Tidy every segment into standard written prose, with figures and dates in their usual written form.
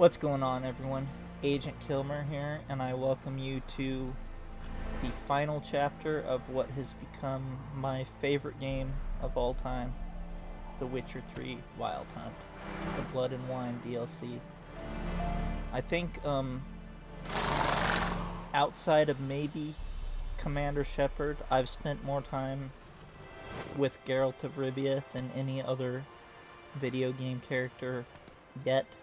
What's going on, everyone? Agent Kilmer here, and I welcome you to the final chapter of what has become my favorite game of all time, The Witcher 3 Wild Hunt, the Blood and Wine DLC. I think, outside of maybe Commander Shepard, I've spent more time with Geralt of Rivia than any other video game character yet.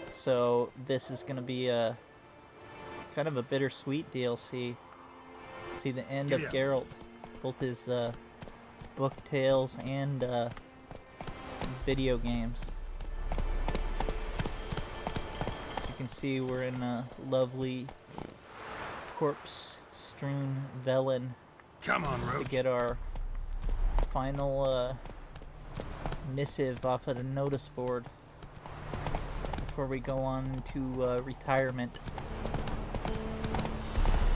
So this is going to be a kind of a bittersweet DLC. See the end of Geralt, both his book tales and video games. You can see we're in a lovely corpse-strewn Velen. Come on, Roach. To get our final missive off of the notice board before we go on to retirement.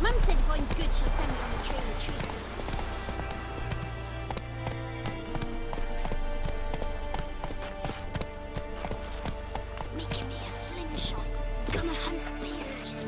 Mum said if I'm good, she'll send me on the trail of trees. Making me a slingshot. Gonna hunt bears.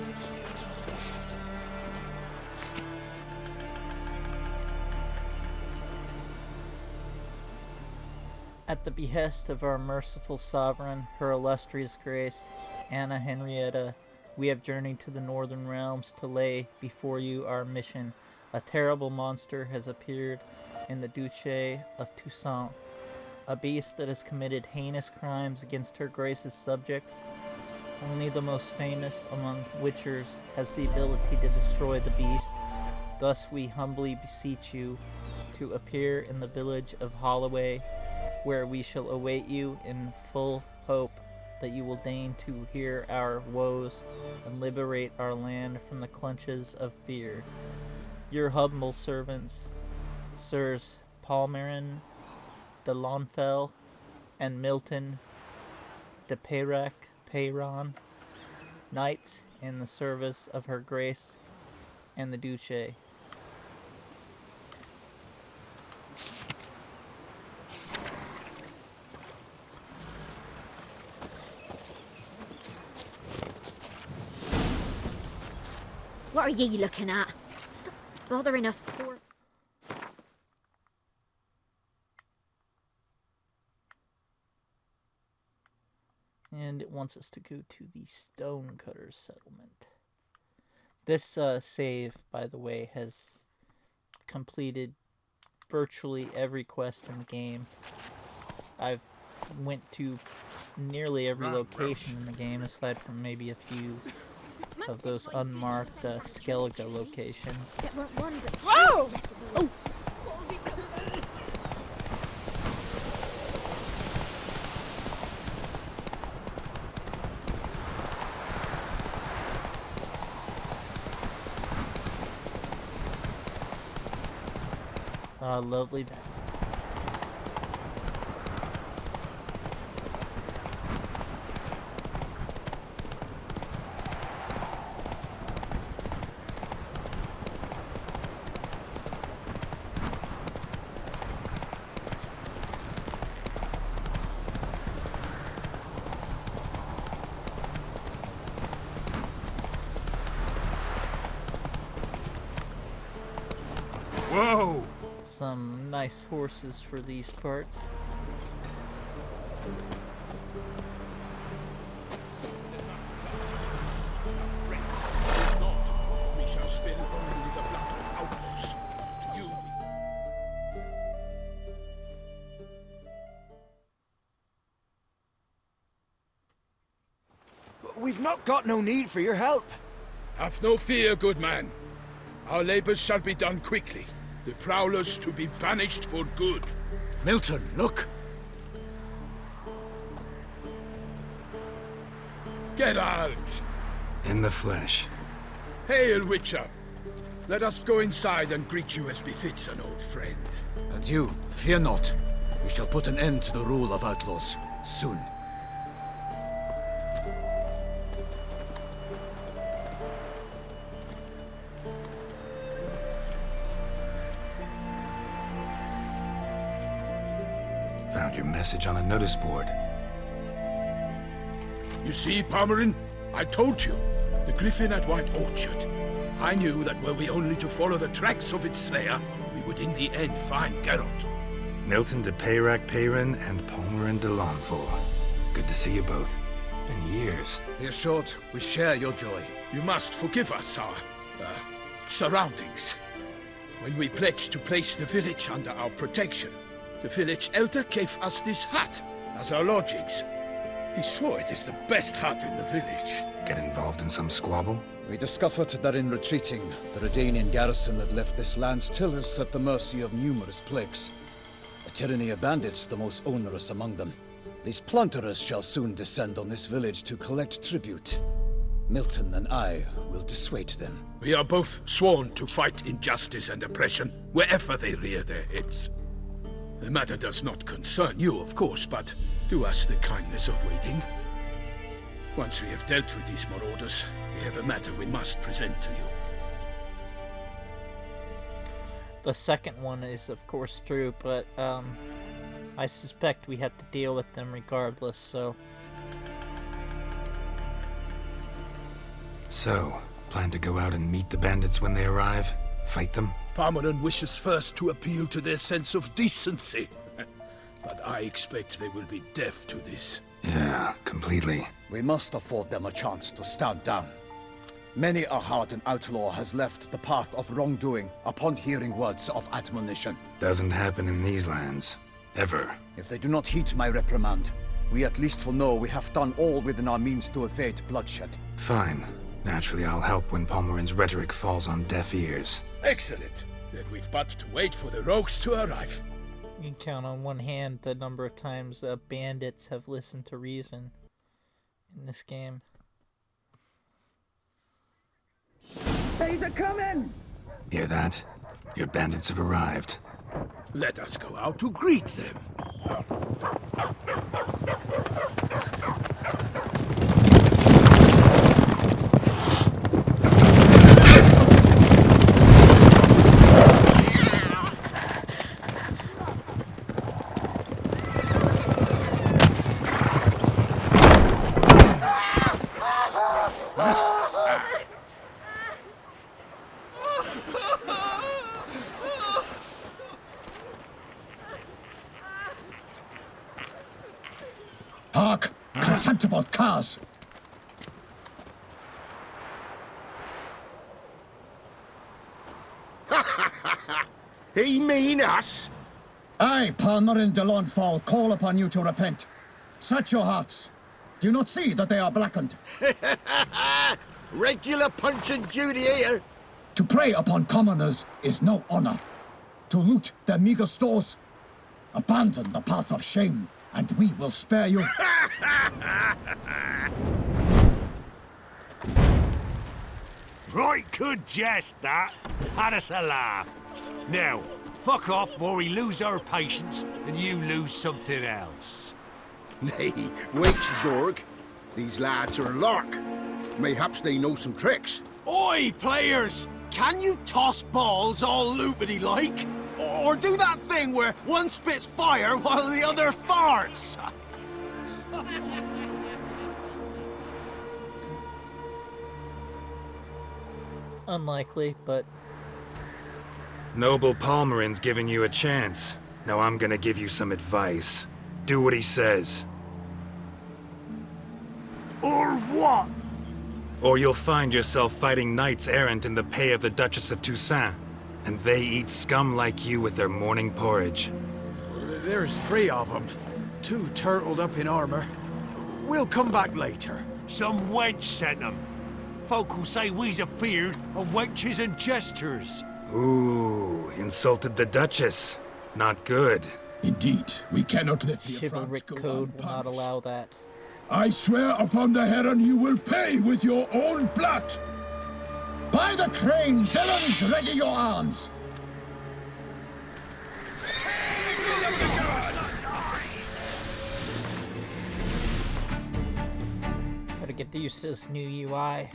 At the behest of our merciful sovereign, her illustrious grace, Anna Henrietta, we have journeyed to the northern realms to lay before you our mission. A terrible monster has appeared in the Duchy of Toussaint, a beast that has committed heinous crimes against her grace's subjects. Only the most famous among witchers has the ability to destroy the beast. Thus we humbly beseech you to appear in the village of Holloway, where we shall await you in full hope that you will deign to hear our woes and liberate our land from the clutches of fear. Your humble servants, Sirs Palmerin de Lonfell and Milton de Peyron, knights in the service of her grace and the Duchy. What are ye looking at? Stop bothering us poor... And it wants us to go to the Stonecutters settlement. This save, by the way, has completed virtually every quest in the game. I've went to nearly every location in the game, aside from maybe a few of those unmarked Skellige locations. Whoa! Oh! Lovely battle. Whoa! Some nice horses for these parts. We shall spill only the blood of outlaws. To you. We've not got no need for your help. Have no fear, good man. Our labors shall be done quickly. The prowlers to be banished for good. Milton, look! Geralt! In the flesh. Hail, Witcher! Let us go inside and greet you as befits an old friend. And you, fear not. We shall put an end to the rule of outlaws, soon. Found your message on a notice board. You see, Palmerin, I told you. The griffin at White Orchard. I knew that were we only to follow the tracks of its slayer, we would in the end find Geralt. Milton de Peyrac Peyrin and Palmerin de Launfal. Good to see you both. Been years. Be assured, we share your joy. You must forgive us our, surroundings. When we pledged to place the village under our protection, the village elder gave us this hut as our lodgings. He swore it is the best hut in the village. Get involved in some squabble? We discovered that in retreating, the Redanian garrison that left this land still is at the mercy of numerous plagues. A tyranny of bandits, the most onerous among them. These plunderers shall soon descend on this village to collect tribute. Milton and I will dissuade them. We are both sworn to fight injustice and oppression wherever they rear their heads. The matter does not concern you, of course, but do us the kindness of waiting. Once we have dealt with these marauders, we have a matter we must present to you. The second one is, of course, true, but I suspect we have to deal with them regardless, so... So, plan to go out and meet the bandits when they arrive? Fight them? Palmerin wishes first to appeal to their sense of decency. But I expect they will be deaf to this. Yeah, completely. We must afford them a chance to stand down. Many a hardened outlaw has left the path of wrongdoing upon hearing words of admonition. Doesn't happen in these lands. Ever. If they do not heed my reprimand, we at least will know we have done all within our means to evade bloodshed. Fine. Naturally, I'll help when Palmerin's rhetoric falls on deaf ears. Excellent. Then we've but to wait for the rogues to arrive. You can count on one hand the number of times bandits have listened to reason in this game. They's a coming! Hear that? Your bandits have arrived. Let us go out to greet them. Hark! Contemptible curs! He mean us? I, Palmerin de Launfal, call upon you to repent. Search your hearts. Do you not see that they are blackened? Regular punch and Judy here. To prey upon commoners is no honor. To loot their meager stores, abandon the path of shame, and we will spare you. Right good jest, that. Had us a laugh. Now, fuck off before we lose our patience and you lose something else. Nay, wait, Zorg. These lads are lark. Mayhaps they know some tricks. Oi, players! Can you toss balls all loopity-like? Or do that thing where one spits fire while the other farts? Unlikely, but... Noble Palmerin's giving you a chance. Now I'm gonna give you some advice. Do what he says. Or what? Or you'll find yourself fighting knights errant in the pay of the Duchess of Toussaint. And they eat scum like you with their morning porridge. There's 3 of them. 2 turtled up in armor. We'll come back later. Some wench sent them. Folk who say we's afeard of wenches and jesters. Ooh, insulted the Duchess. Not good. Indeed, we cannot let the Chivalric affront go code will not unpunished. allow that. I swear upon the heron you will pay with your own blood. By the crane, villains, ready your arms. Gotta get used to this new UI.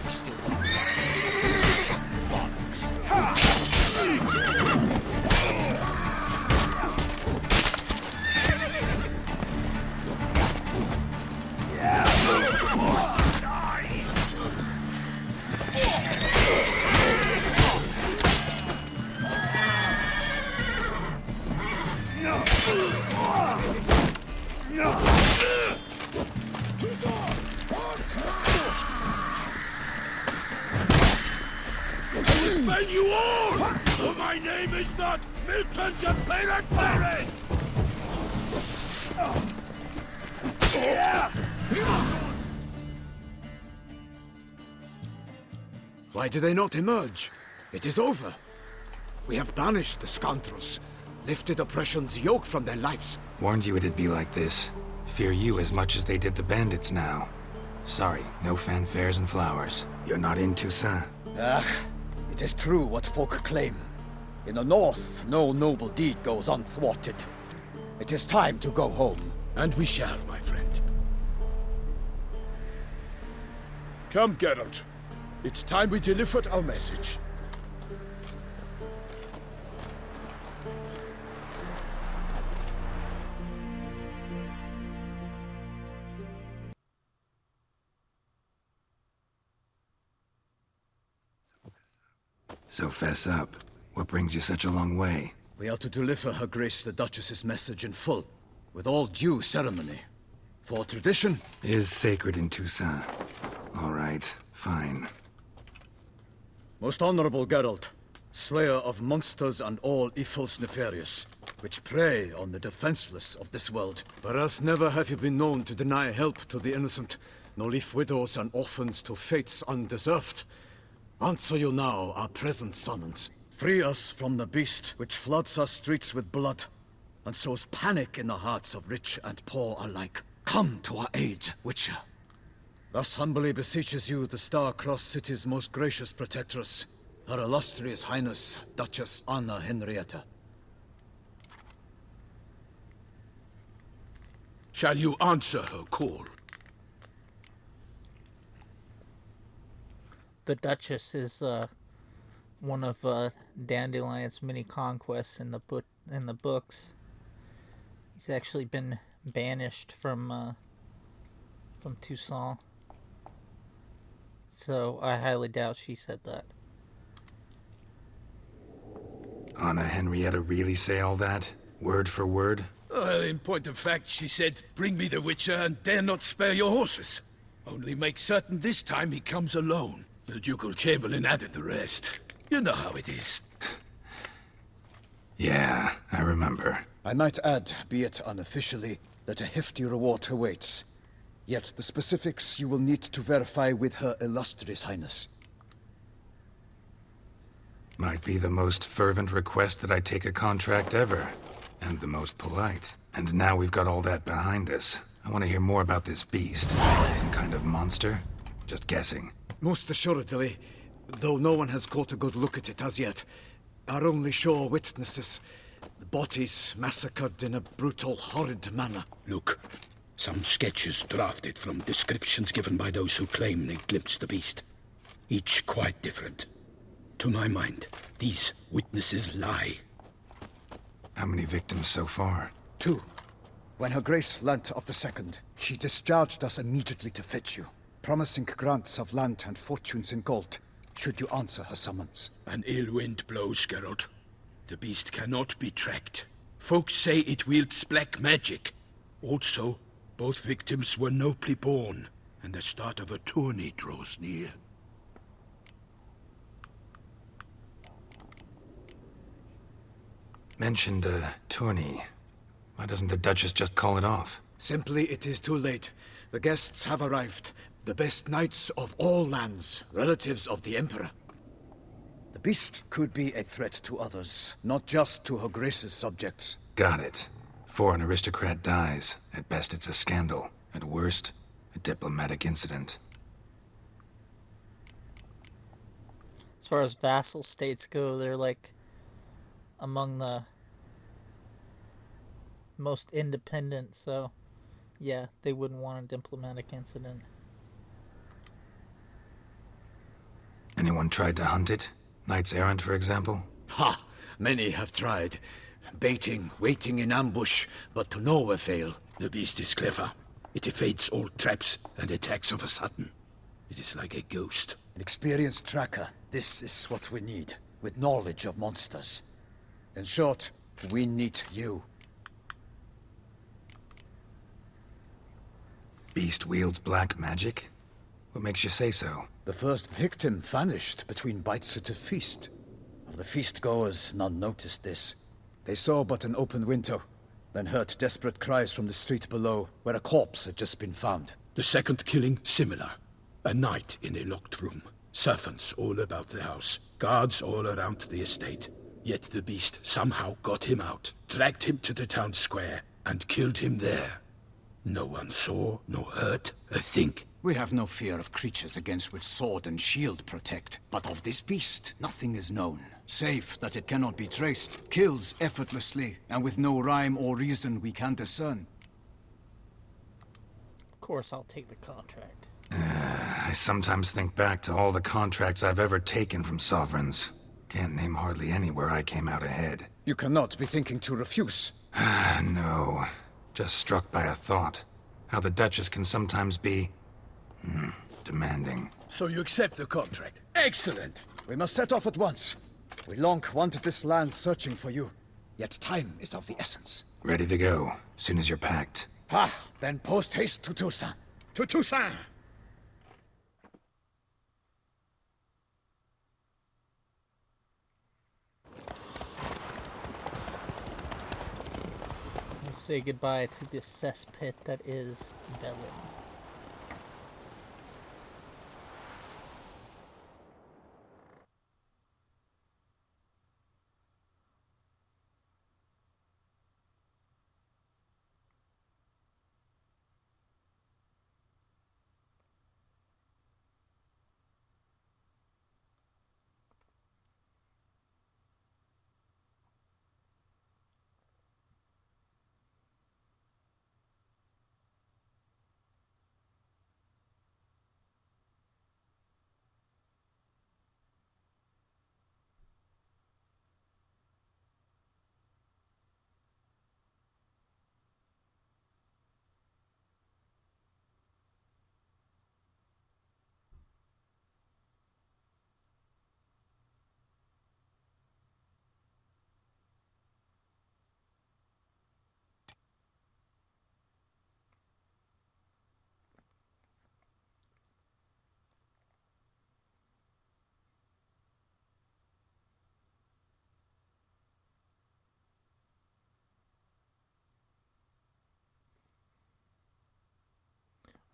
Still bollocks. Defend you all! For my name is not Milton the Pirate! Why do they not emerge? It is over. We have banished the scoundrels, lifted oppression's yoke from their lives. Warned you it'd be like this. Fear you as much as they did the bandits now. Sorry, no fanfares and flowers. You're not in Toussaint. Ah, it is true what folk claim. In the north, no noble deed goes unthwarted. It is time to go home. And we shall, my friend. Come, Geralt. It's time we delivered our message. So fess up. What brings you such a long way? We are to deliver Her Grace the Duchess's message in full, with all due ceremony. For tradition Is sacred in Toussaint. All right, fine. Most honorable Geralt, slayer of monsters and all evils nefarious, which prey on the defenseless of this world. Whereas never have you been known to deny help to the innocent, nor leave widows and orphans to fates undeserved. Answer you now our present summons. Free us from the beast which floods our streets with blood, and sows panic in the hearts of rich and poor alike. Come to our aid, Witcher. Thus humbly beseeches you the Star-Crossed City's most gracious protectress, Her Illustrious Highness, Duchess Anna Henrietta. Shall you answer her call? The Duchess is one of Dandelion's many conquests in the books. He's actually been banished from Toussaint. So I highly doubt she said that. Anna Henrietta really say all that? Word for word? In point of fact, she said, bring me the Witcher and dare not spare your horses. Only make certain this time he comes alone. The Ducal Chamberlain added the rest. You know how it is. Yeah, I remember. I might add, be it unofficially, that a hefty reward awaits. Yet the specifics you will need to verify with Her Illustrious Highness. Might be the most fervent request that I take a contract ever. And the most polite. And now we've got all that behind us. I want to hear more about this beast. Some kind of monster? Just guessing. Most assuredly, though no one has caught a good look at it as yet. Our only sure witnesses. The bodies massacred in a brutal, horrid manner. Look, some sketches drafted from descriptions given by those who claim they glimpsed the beast. Each quite different. To my mind, these witnesses lie. How many victims so far? 2. When Her Grace learnt of the second, she discharged us immediately to fetch you, promising grants of land and fortunes in gold, should you answer her summons. An ill wind blows, Geralt. The beast cannot be tracked. Folks say it wields black magic. Also, both victims were nobly born, and the start of a tourney draws near. Mentioned a tourney. Why doesn't the Duchess just call it off? Simply, it is too late. The guests have arrived. The best knights of all lands, relatives of the Emperor. The beast could be a threat to others, not just to Her Grace's subjects. Got it. Before an aristocrat dies, at best it's a scandal. At worst, a diplomatic incident. As far as vassal states go, they're like among the most independent, so yeah, they wouldn't want a diplomatic incident. Anyone tried to hunt it? Knights errant, for example? Ha! Many have tried. Baiting, waiting in ambush, but to no avail. The beast is clever. It evades all traps and attacks of a sudden. It is like a ghost. An experienced tracker. This is what we need, with knowledge of monsters. In short, we need you. Beast wields black magic? What makes you say so? The first victim vanished between bites at a feast. Of the feast-goers, none noticed this. They saw but an open window, then heard desperate cries from the street below, where a corpse had just been found. The second killing, similar. A knight in a locked room. Servants all about the house. Guards all around the estate. Yet the beast somehow got him out, dragged him to the town square, and killed him there. No one saw, nor heard a thing. We have no fear of creatures against which sword and shield protect. But of this beast, nothing is known. Save that it cannot be traced, kills effortlessly, and with no rhyme or reason we can discern. Of course, I'll take the contract. I sometimes think back to all the contracts I've ever taken from sovereigns. Can't name hardly any where I came out ahead. You cannot be thinking to refuse. No. Just struck by a thought. How the Duchess can sometimes be... demanding. So you accept the contract. Excellent! We must set off at once. We long wanted this land searching for you. Yet time is of the essence. Ready to go, soon as you're packed. Ha! Then post haste to Toussaint. To Toussaint! We'll say goodbye to this cesspit that is Velen.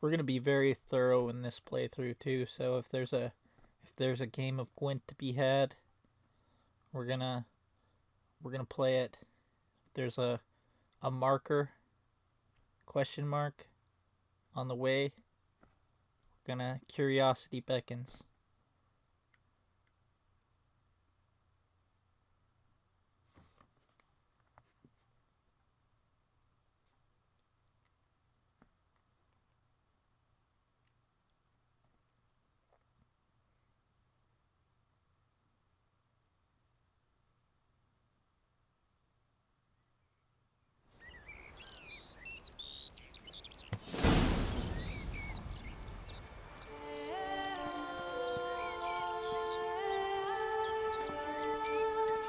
We're gonna be very thorough in this playthrough too. So if there's a game of Gwent to be had, we're gonna play it. If there's a marker, question mark, on the way, we're gonna curiosity beckons.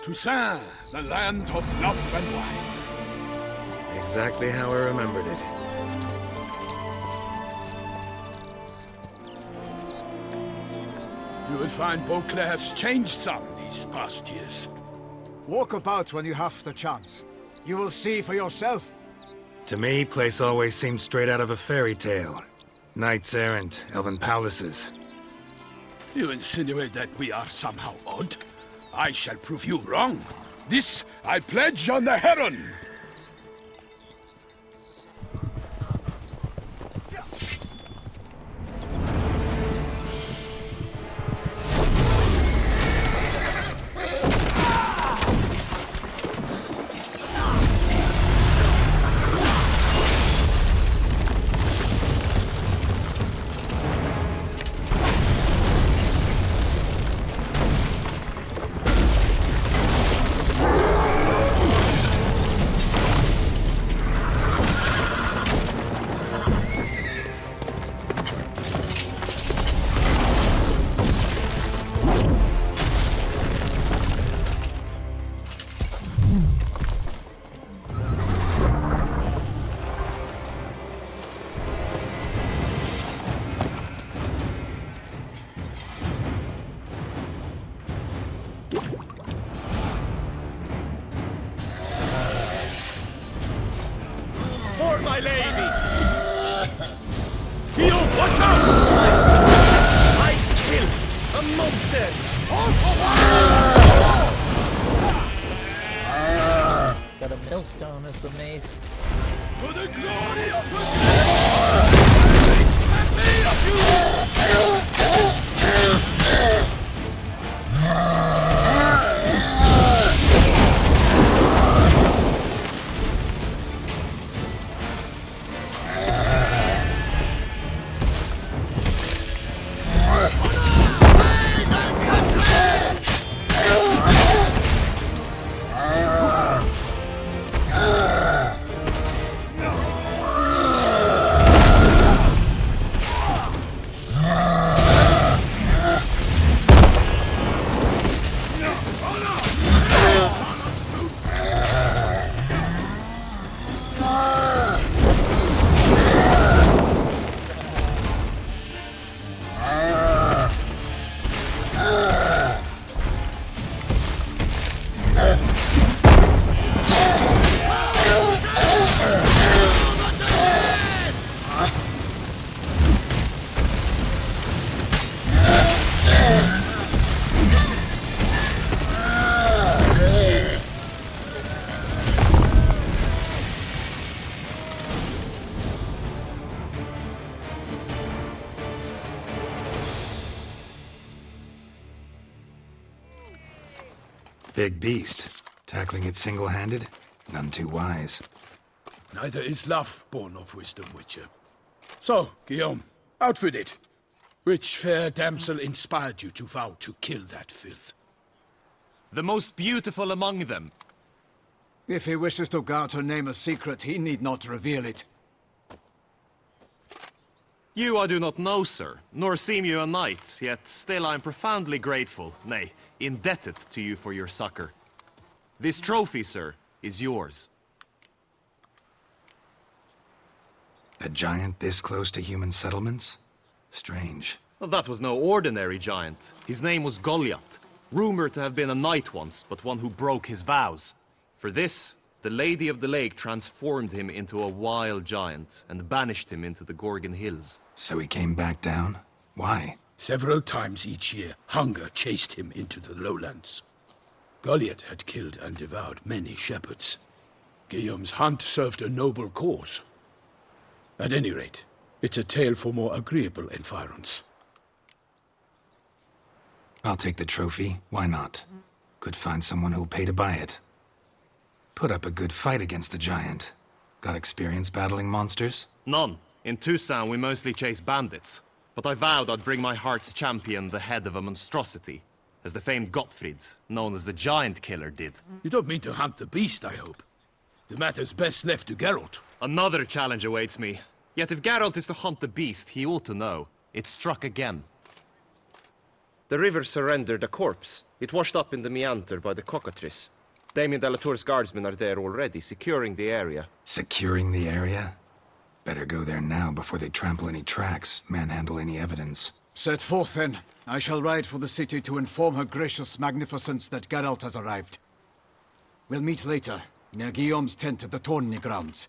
Toussaint, the land of love and wine. Exactly how I remembered it. You will find Beauclair has changed some these past years. Walk about when you have the chance. You will see for yourself. To me, place always seemed straight out of a fairy tale. Knights errant, elven palaces. You insinuate that we are somehow odd? I shall prove you wrong. This I pledge on the Heron! my lady! Guillaume, watch out! I kill a monster! Got a millstone as a mace. For the glory of the Big beast. Tackling it single-handed? None too wise. Neither is love born of wisdom, Witcher. So, Guillaume, out with it. Which fair damsel inspired you to vow to kill that filth? The most beautiful among them. If he wishes to guard her name a secret, he need not reveal it. You I do not know, sir, nor seem you a knight, yet still I am profoundly grateful, nay, indebted to you for your succor. This trophy, sir, is yours. A giant this close to human settlements? Strange. Well, that was no ordinary giant. His name was Goliath, rumored to have been a knight once, but one who broke his vows. For this, the Lady of the Lake transformed him into a wild giant and banished him into the Gorgon Hills. So he came back down? Why? Several times each year, hunger chased him into the lowlands. Goliath had killed and devoured many shepherds. Guillaume's hunt served a noble cause. At any rate, it's a tale for more agreeable environs. I'll take the trophy. Why not? Could find someone who'll pay to buy it. Put up a good fight against the giant. Got experience battling monsters? None. In Toussaint we mostly chase bandits. But I vowed I'd bring my heart's champion the head of a monstrosity, as the famed Gottfried, known as the Giant Killer, did. You don't mean to hunt the beast, I hope. The matter's best left to Geralt. Another challenge awaits me. Yet if Geralt is to hunt the beast, he ought to know. It struck again. The river surrendered a corpse. It washed up in the meander by the cockatrice. Damien de la Tour's guardsmen are there already, securing the area. Securing the area? Better go there now before they trample any tracks, manhandle any evidence. Set forth, then. I shall ride for the city to inform her gracious magnificence that Geralt has arrived. We'll meet later, near Guillaume's tent at the Tourney grounds.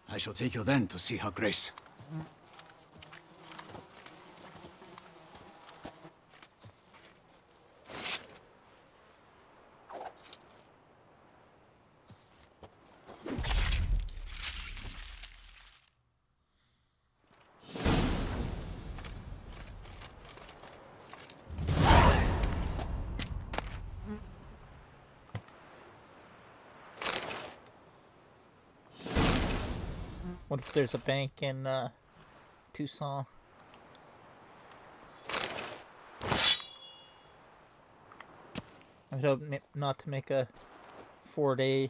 I shall take you then to see her grace. What if there's a bank in Toussaint? I hope not to make a 4-day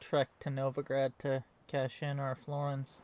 trek to Novigrad to cash in our florins.